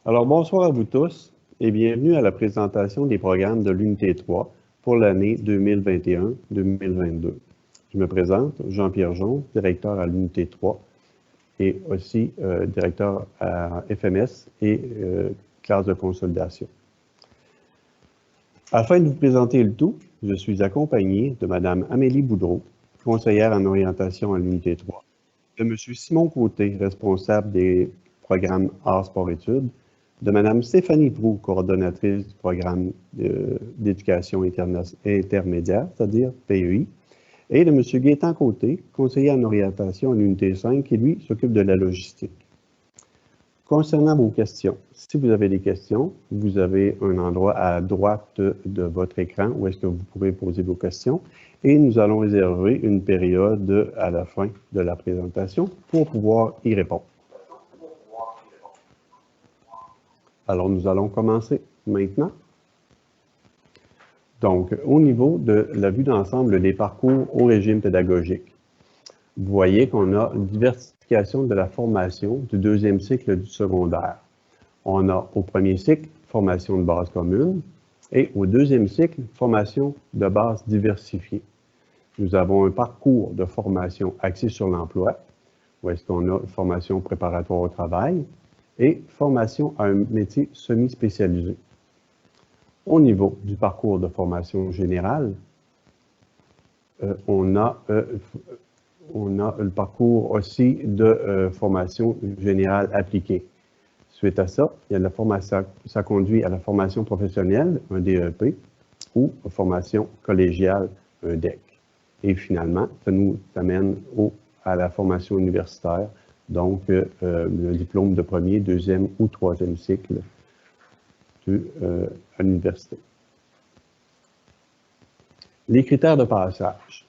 Alors, bonsoir à vous tous et bienvenue à la présentation des programmes de l'Unité 3 pour l'année 2021-2022. Je me présente, Jean-Pierre Jon, directeur à l'Unité 3 et aussi directeur à FMS et classe de consolidation. Afin de vous présenter le tout, je suis accompagné de Mme Amélie Boudreau, conseillère en orientation à l'Unité 3, de M. Simon Côté, responsable des programmes Arts, Sport, Études, de Mme Stéphanie Proulx, coordonnatrice du programme d'éducation intermédiaire, c'est-à-dire PEI, et de M. Gaétan Côté, conseiller en orientation à l'Unité 5, qui, lui, s'occupe de la logistique. Concernant vos questions, si vous avez des questions, vous avez un endroit à droite de votre écran où est-ce que vous pouvez poser vos questions et nous allons réserver une période à la fin de la présentation pour pouvoir y répondre. Alors, nous allons commencer maintenant. Donc, au niveau de la vue d'ensemble des parcours au régime pédagogique, vous voyez qu'on a une diversification de la formation du deuxième cycle du secondaire. On a au premier cycle, formation de base commune, et au deuxième cycle, formation de base diversifiée. Nous avons un parcours de formation axé sur l'emploi, où est-ce qu'on a une formation préparatoire au travail, et formation à un métier semi-spécialisé. Au niveau du parcours de formation générale, on a le parcours aussi de formation générale appliquée. Suite à ça, il y a la formation, ça conduit à la formation professionnelle, un DEP, ou formation collégiale, un DEC. Et finalement, ça nous amène à la formation universitaire, donc le diplôme de premier, deuxième ou troisième cycle à l'université. Les critères de passage.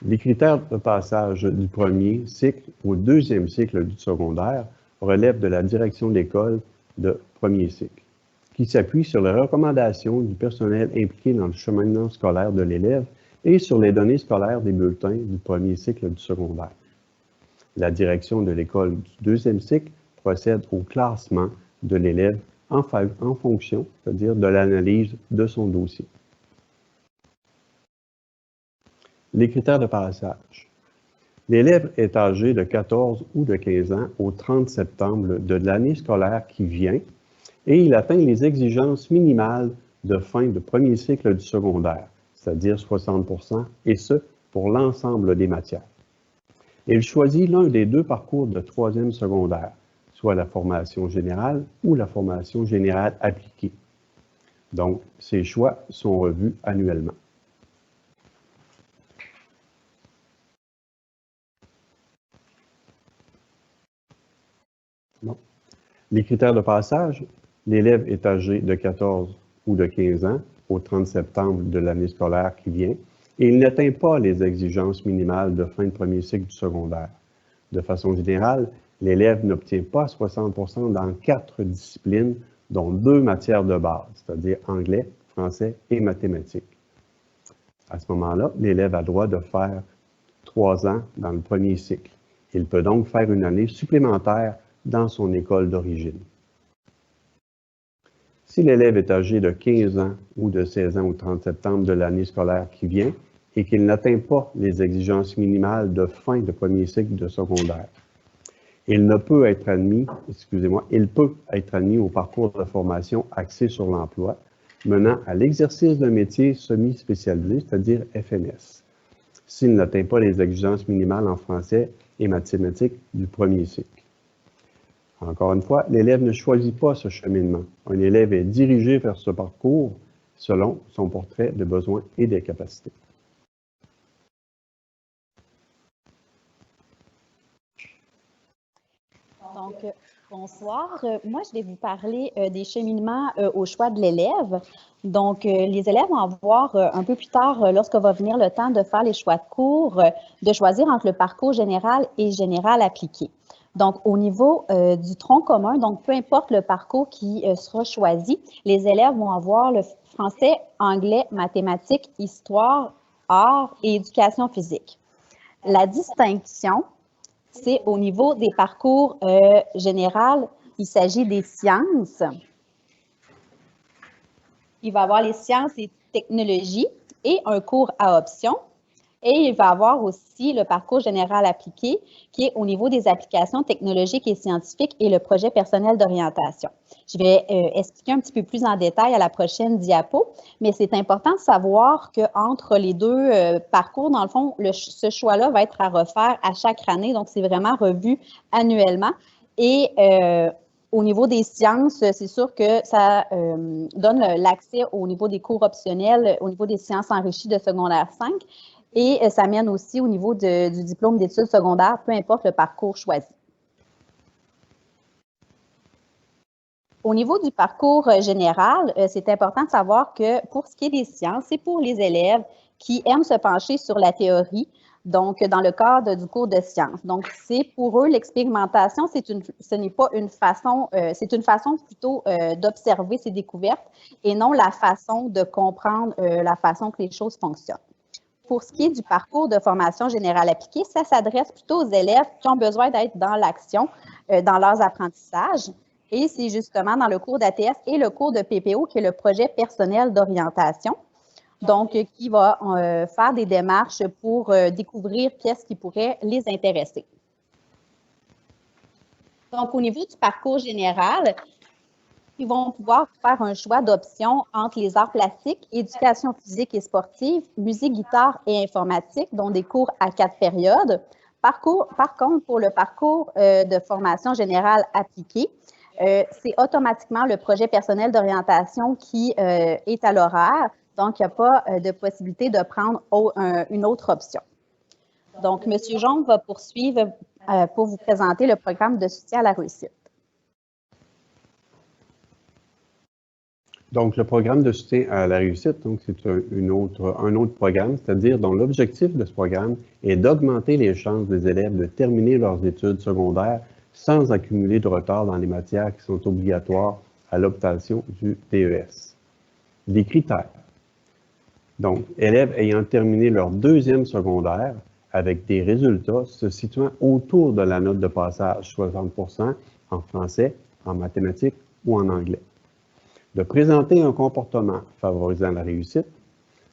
Les critères de passage du premier cycle au deuxième cycle du secondaire relèvent de la direction d'école de premier cycle, qui s'appuie sur les recommandations du personnel impliqué dans le cheminement scolaire de l'élève et sur les données scolaires des bulletins du premier cycle du secondaire. La direction de l'école du deuxième cycle procède au classement de l'élève en fonction, c'est-à-dire de l'analyse de son dossier. Les critères de passage. L'élève est âgé de 14 ou de 15 ans au 30 septembre de l'année scolaire qui vient et il atteint les exigences minimales de fin de premier cycle du secondaire, c'est-à-dire 60%, et ce, pour l'ensemble des matières. Il choisit l'un des deux parcours de troisième secondaire, soit la formation générale ou la formation générale appliquée. Donc, ces choix sont revus annuellement. Bon. Les critères de passage, l'élève est âgé de 14 ou de 15 ans au 30 septembre de l'année scolaire qui vient et il n'atteint pas les exigences minimales de fin de premier cycle du secondaire. De façon générale, l'élève n'obtient pas 60% dans 4 disciplines, dont 2 matières de base, c'est-à-dire anglais, français et mathématiques. À ce moment-là, l'élève a droit de faire 3 ans dans le premier cycle. Il peut donc faire une année supplémentaire dans son école d'origine. Si l'élève est âgé de 15 ans ou de 16 ans au 30 septembre de l'année scolaire qui vient et qu'il n'atteint pas les exigences minimales de fin de premier cycle de secondaire, il peut être admis au parcours de formation axé sur l'emploi, menant à l'exercice d'un métier semi-spécialisé, c'est-à-dire FMS, s'il n'atteint pas les exigences minimales en français et mathématiques du premier cycle. Encore une fois, l'élève ne choisit pas ce cheminement. Un élève est dirigé vers ce parcours selon son portrait de besoins et des capacités. Donc, bonsoir. Moi, je vais vous parler des cheminements au choix de l'élève. Donc, les élèves vont avoir un peu plus tard, lorsque va venir le temps de faire les choix de cours, de choisir entre le parcours général et général appliqué. Donc, au niveau du tronc commun, donc peu importe le parcours qui sera choisi, les élèves vont avoir le français, anglais, mathématiques, histoire, arts et éducation physique. La distinction, c'est au niveau des parcours général. il s'agit des sciences. Il va avoir les sciences et technologies et un cours à option. Et il va avoir aussi le parcours général appliqué qui est au niveau des applications technologiques et scientifiques et le projet personnel d'orientation. Je vais expliquer un petit peu plus en détail à la prochaine diapo, mais c'est important de savoir qu'entre les deux parcours, dans le fond, ce choix-là va être à refaire à chaque année, donc c'est vraiment revu annuellement. Et au niveau des sciences, c'est sûr que ça donne l'accès au niveau des cours optionnels, au niveau des sciences enrichies de secondaire 5, et ça mène aussi au niveau du diplôme d'études secondaires, peu importe le parcours choisi. Au niveau du parcours général, c'est important de savoir que pour ce qui est des sciences, c'est pour les élèves qui aiment se pencher sur la théorie, donc dans le cadre du cours de sciences. Donc, c'est pour eux l'expérimentation, ce n'est pas une façon, c'est une façon plutôt d'observer ces découvertes et non la façon de comprendre la façon que les choses fonctionnent. Pour ce qui est du parcours de formation générale appliquée, ça s'adresse plutôt aux élèves qui ont besoin d'être dans l'action, dans leurs apprentissages. Et c'est justement dans le cours d'ATS et le cours de PPO, qui est le projet personnel d'orientation, donc qui va faire des démarches pour découvrir qu'est-ce qui pourrait les intéresser. Donc, au niveau du parcours général, ils vont pouvoir faire un choix d'options entre les arts plastiques, éducation physique et sportive, musique, guitare et informatique, dont des cours à 4 périodes. Par contre, pour le parcours de formation générale appliquée, c'est automatiquement le projet personnel d'orientation qui est à l'horaire, donc il n'y a pas de possibilité de prendre une autre option. Donc, M. Jonc va poursuivre pour vous présenter le programme de soutien à la réussite. Donc, le programme de soutien à la réussite, c'est un autre programme, c'est-à-dire dont l'objectif de ce programme est d'augmenter les chances des élèves de terminer leurs études secondaires sans accumuler de retard dans les matières qui sont obligatoires à l'obtention du DES. Des critères. Donc, élèves ayant terminé leur deuxième secondaire avec des résultats se situant autour de la note de passage 60% en français, en mathématiques ou en anglais. De présenter un comportement favorisant la réussite,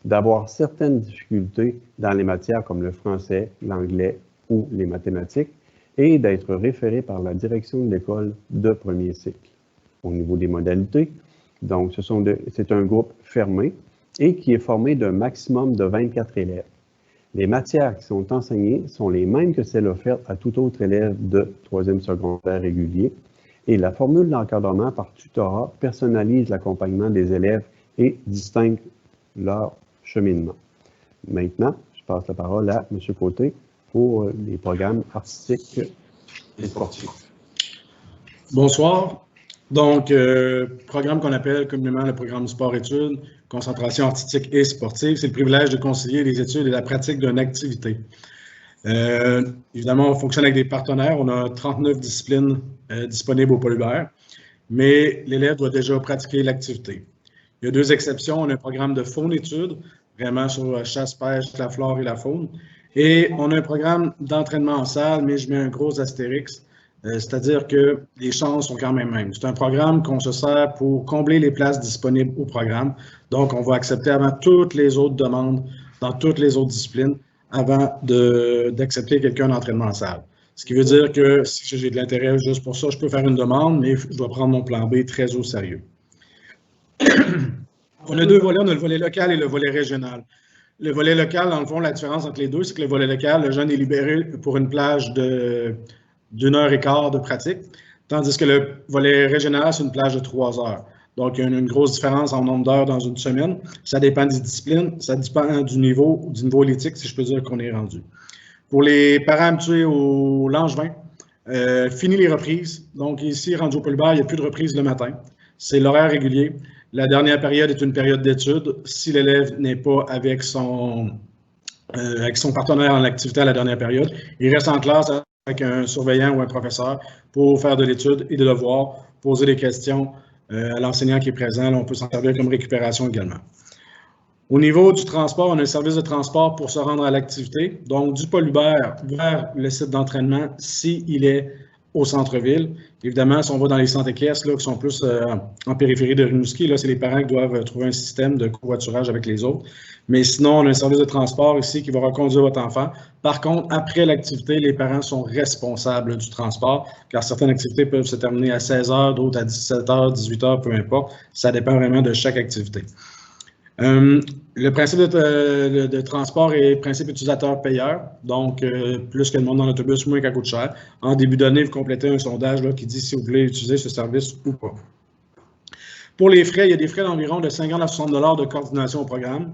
d'avoir certaines difficultés dans les matières comme le français, l'anglais ou les mathématiques, et d'être référé par la direction de l'école de premier cycle. Au niveau des modalités, donc c'est un groupe fermé et qui est formé d'un maximum de 24 élèves. Les matières qui sont enseignées sont les mêmes que celles offertes à tout autre élève de troisième secondaire régulier, et la formule d'encadrement par tutorat personnalise l'accompagnement des élèves et distingue leur cheminement. Maintenant, je passe la parole à M. Côté pour les programmes artistiques et sportifs. Bonsoir. Donc, programme qu'on appelle communément le programme sport-études, concentration artistique et sportive, c'est le privilège de concilier les études et la pratique d'une activité. Évidemment, on fonctionne avec des partenaires. On a 39 disciplines disponibles au pôle Hubert, mais l'élève doit déjà pratiquer l'activité. Il y a 2 exceptions. On a un programme de faune-études, vraiment sur chasse, pêche, la flore et la faune. Et on a un programme d'entraînement en salle, mais je mets un gros astérix, c'est-à-dire que les chances sont quand même mêmes. C'est un programme qu'on se sert pour combler les places disponibles au programme. Donc, on va accepter avant toutes les autres demandes dans toutes les autres disciplines avant d'accepter quelqu'un d'entraînement en salle. Ce qui veut dire que si j'ai de l'intérêt juste pour ça, je peux faire une demande, mais je dois prendre mon plan B très au sérieux. On a 2 volets, on a le volet local et le volet régional. Le volet local, dans le fond, la différence entre les deux, c'est que le volet local, le jeune est libéré pour une plage d'1h15 de pratique, tandis que le volet régional, c'est une plage de 3 heures. Donc, il y a une grosse différence en nombre d'heures dans une semaine. Ça dépend des disciplines, ça dépend du niveau éthique, si je peux dire qu'on est rendu. Pour les parents habitués au Langevin, fini les reprises. Donc, ici, rendu au pôle Hubert, il n'y a plus de reprises le matin. C'est l'horaire régulier. La dernière période est une période d'études. Si l'élève n'est pas avec son partenaire en activité à la dernière période, il reste en classe avec un surveillant ou un professeur pour faire de l'étude et des devoirs, poser des questions à l'enseignant qui est présent. Là, on peut s'en servir comme récupération également. Au niveau du transport, on a un service de transport pour se rendre à l'activité. Donc, du pôle Hubert vers le site d'entraînement, s'il est au centre-ville. Évidemment, si on va dans les centres équestres, là, qui sont plus en périphérie de Rimouski, là, c'est les parents qui doivent trouver un système de covoiturage avec les autres. Mais sinon, on a un service de transport ici qui va reconduire votre enfant. Par contre, après l'activité, les parents sont responsables du transport, car certaines activités peuvent se terminer à 16 heures, d'autres à 17 heures, 18 heures, peu importe. Ça dépend vraiment de chaque activité. Le principe de transport est principe utilisateur-payeur. Donc, plus que le monde dans l'autobus, moins qu'elle coûte cher. En début d'année, vous complétez un sondage là, qui dit si vous voulez utiliser ce service ou pas. Pour les frais, il y a des frais d'environ de 50 à 60 $ de coordination au programme.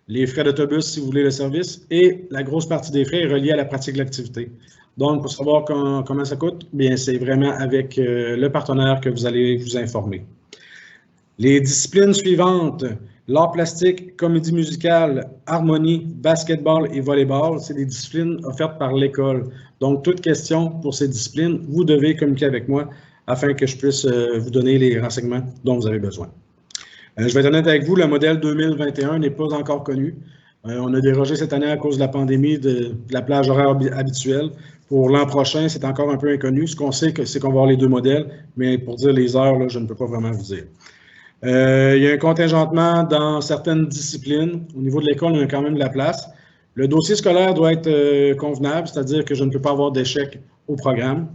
Les frais d'autobus, si vous voulez le service. Et la grosse partie des frais est reliée à la pratique de l'activité. Donc, pour savoir comment ça coûte, bien, c'est vraiment avec le partenaire que vous allez vous informer. Les disciplines suivantes, l'art plastique, comédie musicale, harmonie, basketball et volleyball, c'est des disciplines offertes par l'école. Donc, toute question pour ces disciplines, vous devez communiquer avec moi afin que je puisse vous donner les renseignements dont vous avez besoin. Je vais être honnête avec vous, le modèle 2021 n'est pas encore connu. On a dérogé cette année à cause de la pandémie de la plage horaire habituelle. Pour l'an prochain, c'est encore un peu inconnu. Ce qu'on sait, c'est qu'on va avoir les deux modèles, mais pour dire les heures, là, je ne peux pas vraiment vous dire. Il y a un contingentement dans certaines disciplines. Au niveau de l'école, on a quand même de la place. Le dossier scolaire doit être convenable, c'est-à-dire que je ne peux pas avoir d'échec au programme.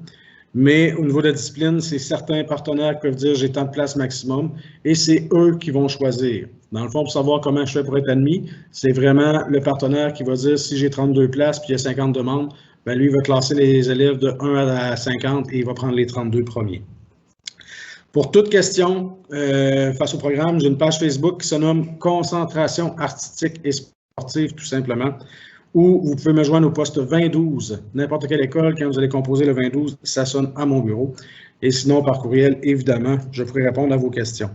Mais au niveau de la discipline, c'est certains partenaires qui peuvent dire j'ai tant de place maximum et c'est eux qui vont choisir. Dans le fond, pour savoir comment je fais pour être admis, c'est vraiment le partenaire qui va dire si j'ai 32 places puis il y a 50 demandes, ben lui, il va classer les élèves de 1 à 50 et il va prendre les 32 premiers. Pour toute question face au programme, j'ai une page Facebook qui se nomme Concentration artistique et sportive, tout simplement, où vous pouvez me joindre au poste 2012. N'importe quelle école, quand vous allez composer le 2012, ça sonne à mon bureau. Et sinon, par courriel, évidemment, je pourrai répondre à vos questions.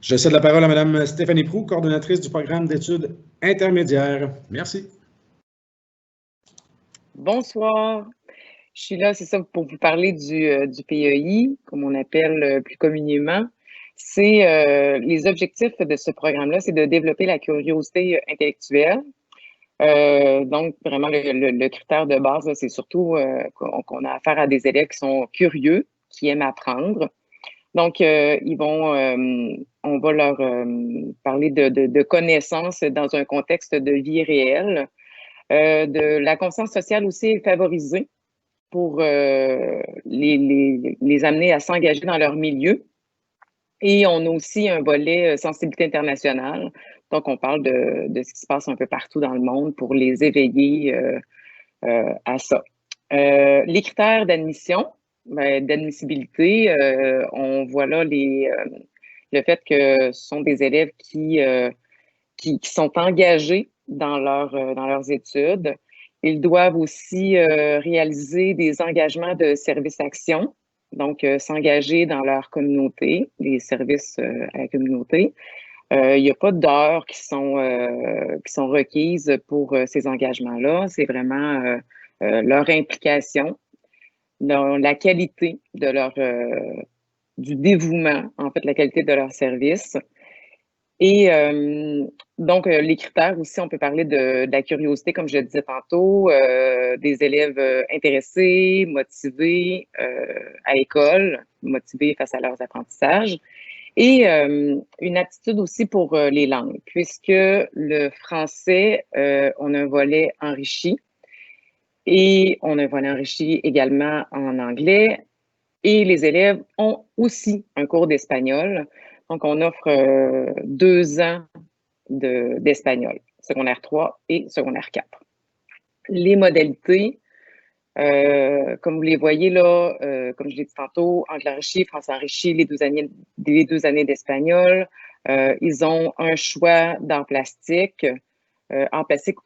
Je cède la parole à Mme Stéphanie Proulx, coordonnatrice du programme d'études intermédiaires. Merci. Bonsoir. Je suis là, c'est ça, pour vous parler du PEI, comme on appelle plus communément. C'est les objectifs de ce programme-là, c'est de développer la curiosité intellectuelle. Donc, vraiment, le critère de base, c'est surtout qu'on a affaire à des élèves qui sont curieux, qui aiment apprendre. Donc, on va leur parler de connaissances dans un contexte de vie réelle. De la conscience sociale aussi est favorisée pour les amener à s'engager dans leur milieu. Et on a aussi un volet sensibilité internationale. Donc, on parle de ce qui se passe un peu partout dans le monde pour les éveiller à ça. Les critères d'admission, d'admissibilité, on voit là le fait que ce sont des élèves qui sont engagés dans leurs études. Ils doivent aussi réaliser des engagements de service-action, donc s'engager dans leur communauté, les services à la communauté. Il n'y a pas d'heures qui sont requises pour ces engagements-là. C'est vraiment leur implication, la qualité de du dévouement, en fait, la qualité de leur service. Et donc, les critères aussi, on peut parler de la curiosité, comme je le disais tantôt, des élèves intéressés, motivés à l'école, motivés face à leurs apprentissages, et une aptitude aussi pour les langues, puisque le français, on a un volet enrichi, et on a un volet enrichi également en anglais, et les élèves ont aussi un cours d'espagnol. Donc, on offre 2 ans d'espagnol, secondaire 3 et secondaire 4. Les modalités, comme vous les voyez là, comme je l'ai dit tantôt, anglais enrichi, français enrichi, les 2 années d'espagnol. Ils ont un choix d'art plastique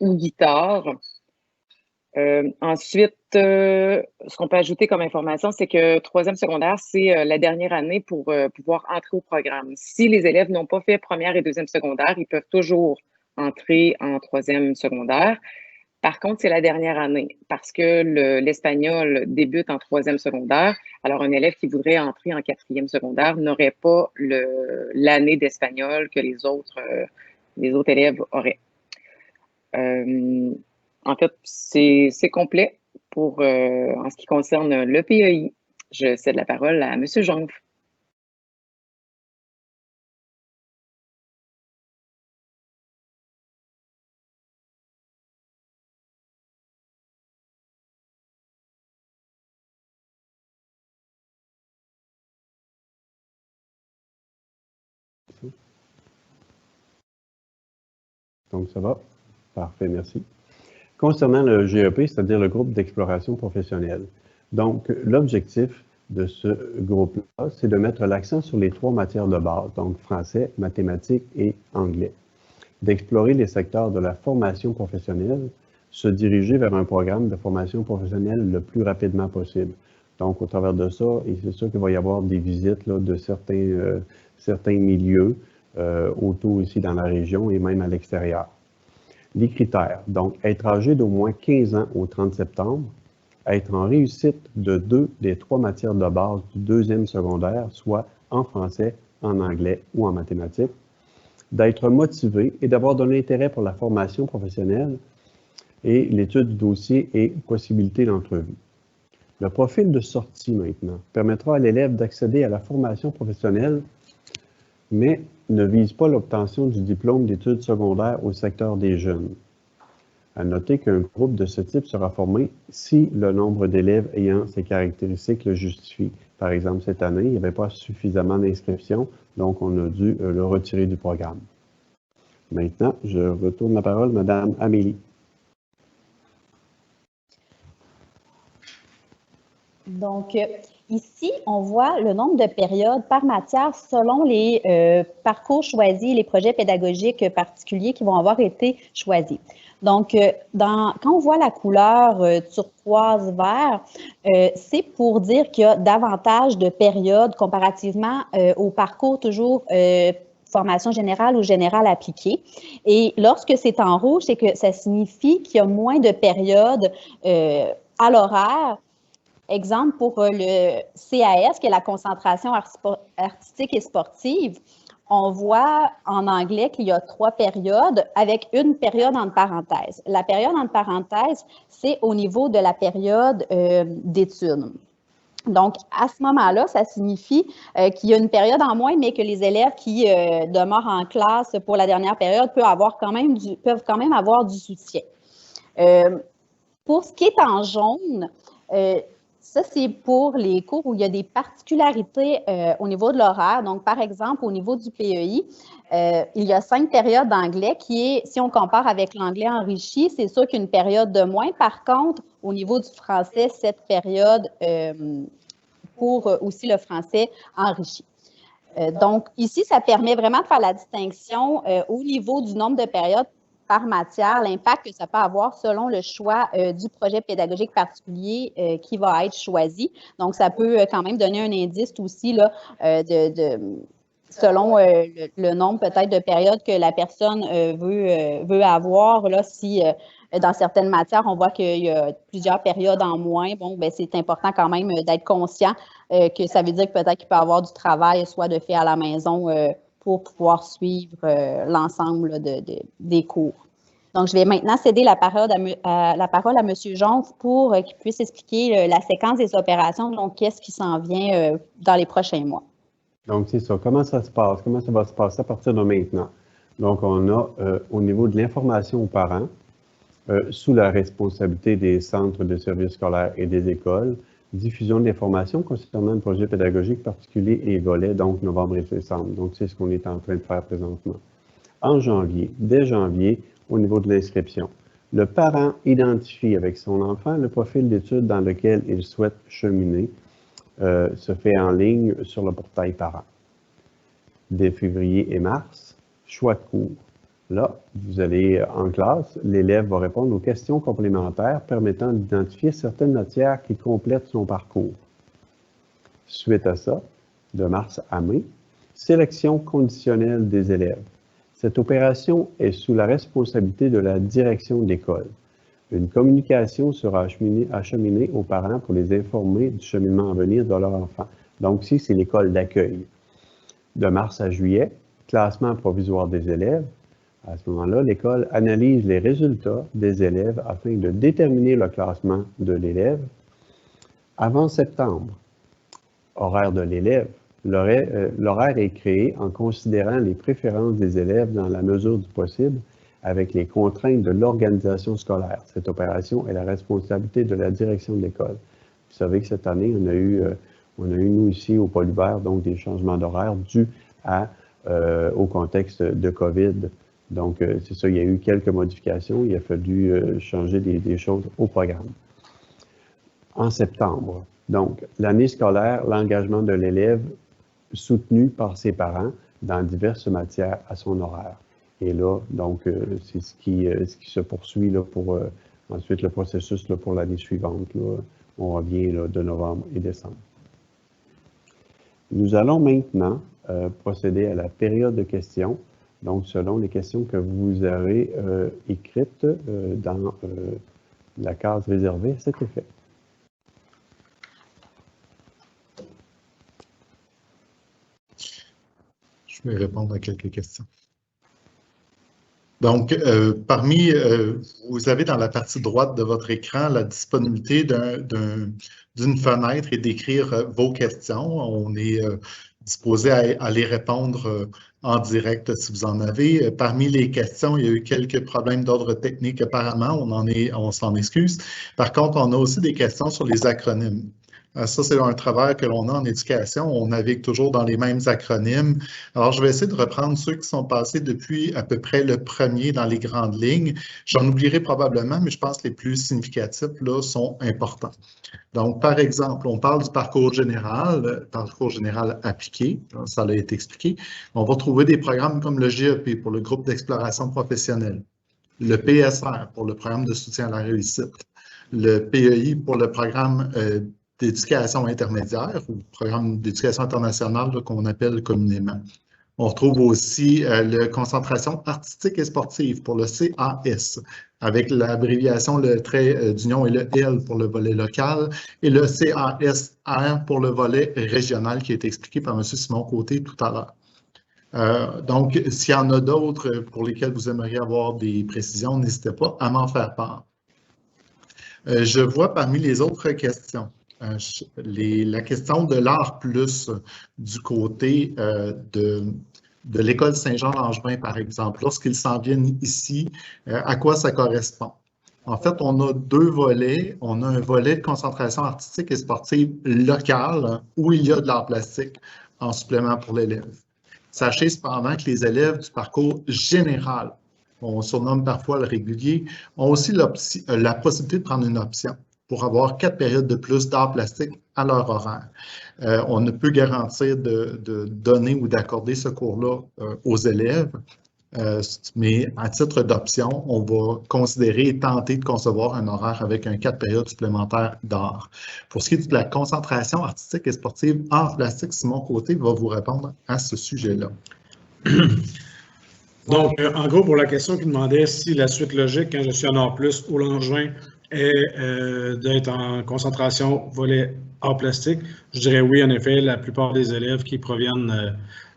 ou guitare. Ensuite, ce qu'on peut ajouter comme information, c'est que 3e secondaire, c'est la dernière année pour pouvoir entrer au programme. Si les élèves n'ont pas fait 1e et 2e secondaire, ils peuvent toujours entrer en 3e secondaire. Par contre, c'est la dernière année parce que l'espagnol débute en 3e secondaire. Alors, un élève qui voudrait entrer en 4e secondaire n'aurait pas l'année d'espagnol que les autres élèves auraient. En fait, c'est complet pour en ce qui concerne le PEI. je cède la parole à M. Jonve. Donc, ça va? Parfait, merci. Concernant le GEP, c'est-à-dire le groupe d'exploration professionnelle. Donc, l'objectif de ce groupe-là, c'est de mettre l'accent sur les 3 matières de base, donc français, mathématiques et anglais. D'explorer les secteurs de la formation professionnelle, se diriger vers un programme de formation professionnelle le plus rapidement possible. Donc, au travers de ça, et c'est sûr qu'il va y avoir des visites là, de certains milieux, auto ici dans la région et même à l'extérieur. Les critères, donc être âgé d'au moins 15 ans au 30 septembre, être en réussite de 2 des 3 matières de base du 2e secondaire, soit en français, en anglais ou en mathématiques, d'être motivé et d'avoir de l'intérêt pour la formation professionnelle et l'étude du dossier et possibilité d'entrevue. Le profil de sortie maintenant permettra à l'élève d'accéder à la formation professionnelle, mais ne vise pas l'obtention du diplôme d'études secondaires au secteur des jeunes. À noter qu'un groupe de ce type sera formé si le nombre d'élèves ayant ces caractéristiques le justifie. Par exemple, cette année, il n'y avait pas suffisamment d'inscriptions, donc on a dû le retirer du programme. Maintenant, je retourne la parole à Mme Amélie. Donc, ici, on voit le nombre de périodes par matière selon les parcours choisis, les projets pédagogiques particuliers qui vont avoir été choisis. Donc, quand on voit la couleur turquoise vert, c'est pour dire qu'il y a davantage de périodes comparativement au parcours toujours formation générale ou générale appliquée. Et lorsque c'est en rouge, c'est que ça signifie qu'il y a moins de périodes à l'horaire. Exemple pour le CAS, qui est la concentration artistique et sportive, on voit en anglais qu'il y a 3 périodes avec une période entre parenthèses. La période entre parenthèses, c'est au niveau de la période d'études. Donc, à ce moment-là, ça signifie qu'il y a une période en moins, mais que les élèves qui demeurent en classe pour la dernière période peuvent quand même avoir du soutien. Pour ce qui est en jaune, ça, c'est pour les cours où il y a des particularités au niveau de l'horaire. Donc, par exemple, au niveau du PEI, il y a 5 périodes d'anglais qui est, si on compare avec l'anglais enrichi, c'est sûr qu'il y a une période de moins. Par contre, au niveau du français, 7 périodes pour aussi le français enrichi. Donc, ici, ça permet vraiment de faire la distinction au niveau du nombre de périodes par matière, l'impact que ça peut avoir selon le choix du projet pédagogique particulier qui va être choisi. Donc, ça peut quand même donner un indice aussi là, selon le nombre peut-être de périodes que la personne veut avoir. Là, si dans certaines matières, on voit qu'il y a plusieurs périodes en moins, bon, ben c'est important quand même d'être conscient que ça veut dire que peut-être qu'il peut y avoir du travail, soit de fait à la maison, pour pouvoir suivre l'ensemble des cours. Donc, je vais maintenant céder la parole à M. Jonve pour qu'il puisse expliquer la séquence des opérations, donc qu'est-ce qui s'en vient dans les prochains mois. Donc, c'est ça. Comment ça se passe? Comment ça va se passer à partir de maintenant? Donc, on a au niveau de l'information aux parents, sous la responsabilité des centres de services scolaires et des écoles, diffusion d'informations concernant le projet pédagogique particulier et volets, donc novembre et décembre. Donc, c'est ce qu'on est en train de faire présentement. En janvier, dès janvier, au niveau de l'inscription, le parent identifie avec son enfant le profil d'études dans lequel il souhaite cheminer, se fait en ligne sur le portail parent. Dès février et mars, choix de cours. Là, vous allez en classe, l'élève va répondre aux questions complémentaires permettant d'identifier certaines matières qui complètent son parcours. Suite à ça, de mars à mai, sélection conditionnelle des élèves. Cette opération est sous la responsabilité de la direction de l'école. Une communication sera acheminée aux parents pour les informer du cheminement à venir de leur enfant. Donc, ici, c'est l'école d'accueil. De mars à juillet, classement provisoire des élèves. À ce moment-là, l'école analyse les résultats des élèves afin de déterminer le classement de l'élève. Avant septembre, horaire de l'élève. L'horaire est créé en considérant les préférences des élèves dans la mesure du possible avec les contraintes de l'organisation scolaire. Cette opération est la responsabilité de la direction de l'école. Vous savez que cette année, on a eu nous ici au Polybert, donc des changements d'horaire dus au contexte de COVID. Donc, c'est ça, il y a eu quelques modifications. Il a fallu changer des choses au programme. En septembre, donc, l'année scolaire, l'engagement de l'élève soutenu par ses parents dans diverses matières à son horaire. Et là, donc, c'est ce qui se poursuit là, pour ensuite le processus là, pour l'année suivante. Là, on revient là, de novembre et décembre. Nous allons maintenant procéder à la période de questions, donc selon les questions que vous aurez écrites dans la case réservée à cet effet. Je vais répondre à quelques questions. Donc, vous avez dans la partie droite de votre écran la disponibilité d'une fenêtre et d'écrire vos questions. On est disposé à les répondre en direct si vous en avez. Parmi les questions, il y a eu quelques problèmes d'ordre technique apparemment, on s'en excuse. Par contre, on a aussi des questions sur les acronymes. Ça, c'est un travail que l'on a en éducation. On navigue toujours dans les mêmes acronymes. Alors, je vais essayer de reprendre ceux qui sont passés depuis à peu près le premier dans les grandes lignes. J'en oublierai probablement, mais je pense que les plus significatifs là, sont importants. Donc, par exemple, on parle du parcours général appliqué. Ça a été expliqué. On va trouver des programmes comme le GEP pour le groupe d'exploration professionnelle, le PSR pour le programme de soutien à la réussite, le PEI pour le programme d'éducation intermédiaire ou programme d'éducation internationale qu'on appelle communément. On retrouve aussi la concentration artistique et sportive pour le CAS, avec l'abréviation, le trait d'union et le L pour le volet local, et le CASR pour le volet régional qui a été expliqué par M. Simon Côté tout à l'heure. Donc, s'il y en a d'autres pour lesquels vous aimeriez avoir des précisions, n'hésitez pas à m'en faire part. Je vois parmi les autres questions, la question de l'art plus du côté de l'école Saint-Jean-Langevin, par exemple, lorsqu'ils s'en viennent ici, à quoi ça correspond? En fait, on a deux volets. On a un volet de concentration artistique et sportive locale où il y a de l'art plastique en supplément pour l'élève. Sachez cependant que les élèves du parcours général, on surnomme parfois le régulier, ont aussi la possibilité de prendre une option pour avoir 4 périodes de plus d'art plastique à leur horaire. On ne peut garantir de donner ou d'accorder ce cours-là aux élèves, mais à titre d'option, on va considérer et tenter de concevoir un horaire avec 4 périodes supplémentaires d'art. Pour ce qui est de la concentration artistique et sportive, art plastique, Simon Côté va vous répondre à ce sujet-là. Donc, en gros, pour la question qui demandait si la suite logique, quand je suis en art plus au Langevin, est d'être en concentration volet art plastique, je dirais oui, en effet, la plupart des élèves qui proviennent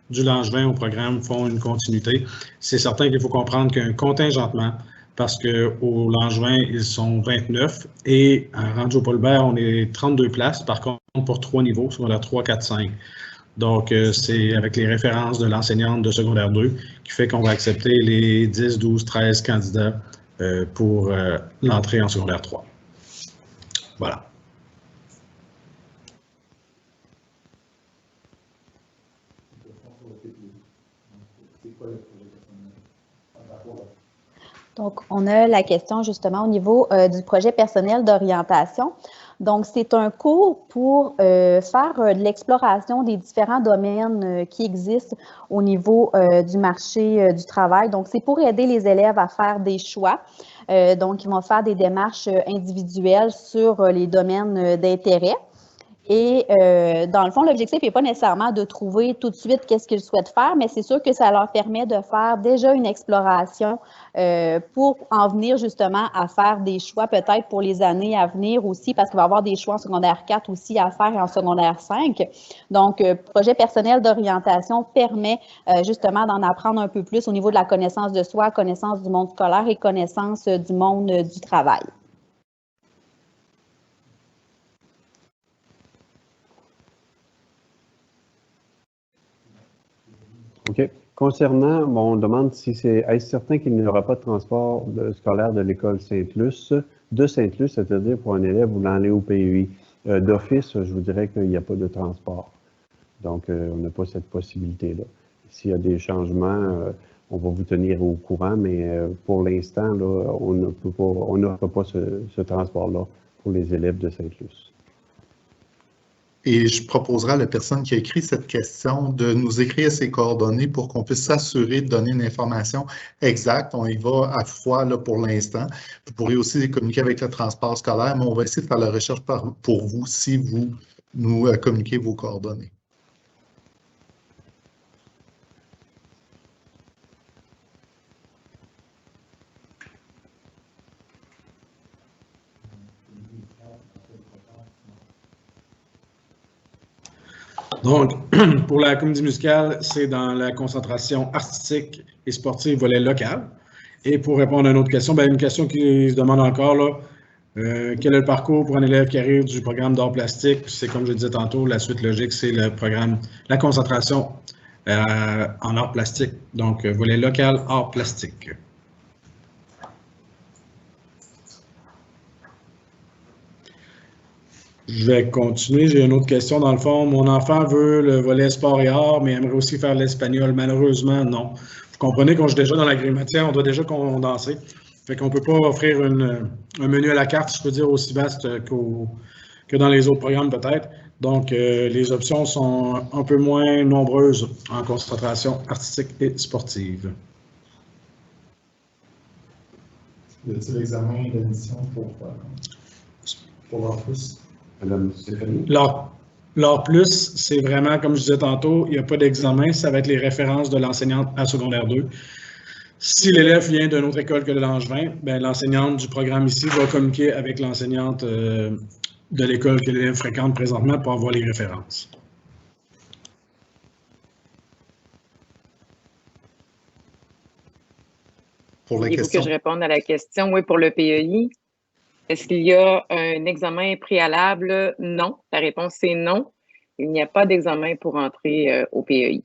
du Langevin au programme font une continuité. C'est certain qu'il faut comprendre qu'il y a un contingentement parce qu'au Langevin, ils sont 29 et rendu au Polybert, on est 32 places, par contre, pour 3 niveaux, sur la 3, 4, 5. Donc, c'est avec les références de l'enseignante de secondaire 2 qui fait qu'on va accepter les 10, 12, 13 candidats pour l'entrée en secondaire 3. Voilà. Donc, on a la question justement au niveau du projet personnel d'orientation. Donc, c'est un cours pour faire de l'exploration des différents domaines qui existent au niveau du marché du travail. Donc, c'est pour aider les élèves à faire des choix. Donc, ils vont faire des démarches individuelles sur les domaines d'intérêt. Et dans le fond, l'objectif n'est pas nécessairement de trouver tout de suite qu'est-ce qu'ils souhaitent faire, mais c'est sûr que ça leur permet de faire déjà une exploration pour en venir justement à faire des choix peut-être pour les années à venir aussi, parce qu'il va y avoir des choix en secondaire 4 aussi à faire et en secondaire 5. Donc, projet personnel d'orientation permet justement d'en apprendre un peu plus au niveau de la connaissance de soi, connaissance du monde scolaire et connaissance du monde du travail. OK. Concernant, bon, on demande si est-ce certain qu'il n'y aura pas de transport scolaire de l'école Sainte-Luce, c'est-à-dire pour un élève voulant aller au PEI. D'office, je vous dirais qu'il n'y a pas de transport. Donc, on n'a pas cette possibilité-là. S'il y a des changements, on va vous tenir au courant, mais pour l'instant, on n'offre pas ce transport-là pour les élèves de Sainte-Luce. Et je proposerai à la personne qui a écrit cette question de nous écrire ses coordonnées pour qu'on puisse s'assurer de donner une information exacte. On y va à froid là, pour l'instant. Vous pourrez aussi communiquer avec le transport scolaire, mais on va essayer de faire la recherche pour vous si vous nous communiquez vos coordonnées. Donc, pour la comédie musicale, c'est dans la concentration artistique et sportive volet local. Et pour répondre à une autre question, bien, une question qui se demande encore, là, quel est le parcours pour un élève qui arrive du programme d'art plastique? C'est comme je disais tantôt, la suite logique, c'est le programme, la concentration en art plastique. Donc, volet local, art plastique. Je vais continuer. J'ai une autre question. Dans le fond, mon enfant veut le volet sport et art, mais aimerait aussi faire l'espagnol. Malheureusement, non. Vous comprenez qu'on est déjà dans la grille matière, on doit déjà condenser. Fait qu'on ne peut pas offrir un menu à la carte, je peux dire, aussi vaste que dans les autres programmes peut-être. Donc, les options sont un peu moins nombreuses en concentration artistique et sportive. Y a-t-il l'examen d'admission pour l'art plus? Madame Stéphanie? L'art plus, c'est vraiment, comme je disais tantôt, il n'y a pas d'examen, ça va être les références de l'enseignante à secondaire 2. Si l'élève vient d'une autre école que le Langevin, ben, l'enseignante du programme ici va communiquer avec l'enseignante de l'école que l'élève fréquente présentement pour avoir les références. Pour la Voulez-vous question. que je réponde à la question? Oui, pour le PEI. Est-ce qu'il y a un examen préalable? Non. La réponse, c'est non. Il n'y a pas d'examen pour entrer au PEI.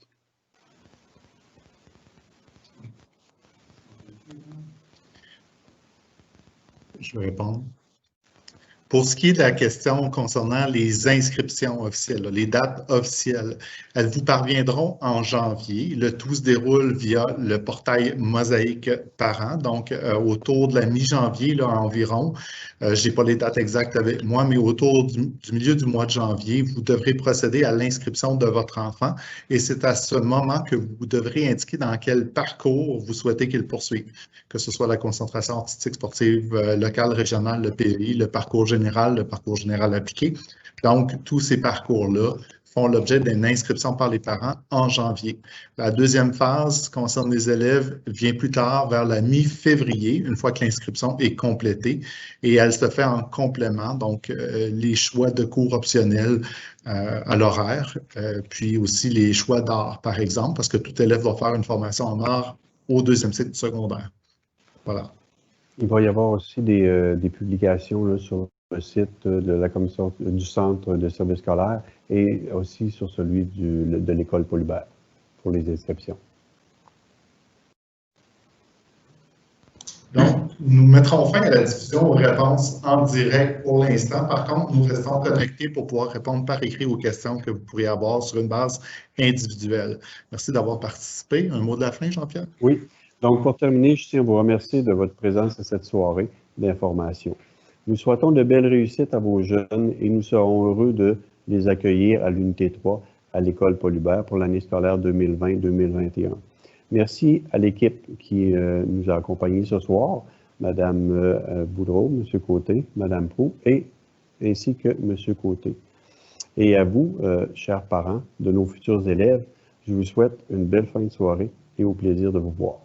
Je vais répondre. Pour ce qui est de la question concernant les inscriptions officielles, les dates officielles, elles vous parviendront en janvier. Le tout se déroule via le portail Mosaïque Parents, donc autour de la mi-janvier environ. Je n'ai pas les dates exactes avec moi, mais autour du milieu du mois de janvier, vous devrez procéder à l'inscription de votre enfant et c'est à ce moment que vous devrez indiquer dans quel parcours vous souhaitez qu'il poursuive, que ce soit la concentration artistique sportive locale, régionale, le PEI, le parcours général appliqué. Donc, tous ces parcours-là font l'objet d'une inscription par les parents en janvier. La deuxième phase concerne les élèves, vient plus tard, vers la mi-février, une fois que l'inscription est complétée, et elle se fait en complément, donc les choix de cours optionnels à l'horaire, puis aussi les choix d'art, par exemple, parce que tout élève va faire une formation en art au deuxième cycle secondaire. Voilà. Il va y avoir aussi des publications là, sur le site de la commission du Centre de services scolaires et aussi sur celui de l'école Paul Hubert pour les inscriptions. Donc, nous mettrons fin à la diffusion aux réponses en direct pour l'instant. Par contre, nous restons connectés pour pouvoir répondre par écrit aux questions que vous pourriez avoir sur une base individuelle. Merci d'avoir participé. Un mot de la fin, Jean-Pierre? Oui. Donc, pour terminer, je tiens à vous remercier de votre présence à cette soirée d'information. Nous souhaitons de belles réussites à vos jeunes et nous serons heureux de les accueillir à l'unité 3 à l'école Paul Hubert pour l'année scolaire 2020-2021. Merci à l'équipe qui nous a accompagnés ce soir, Mme Boudreau, M. Côté, Mme Proulx et ainsi que M. Côté. Et à vous, chers parents de nos futurs élèves, je vous souhaite une belle fin de soirée et au plaisir de vous voir.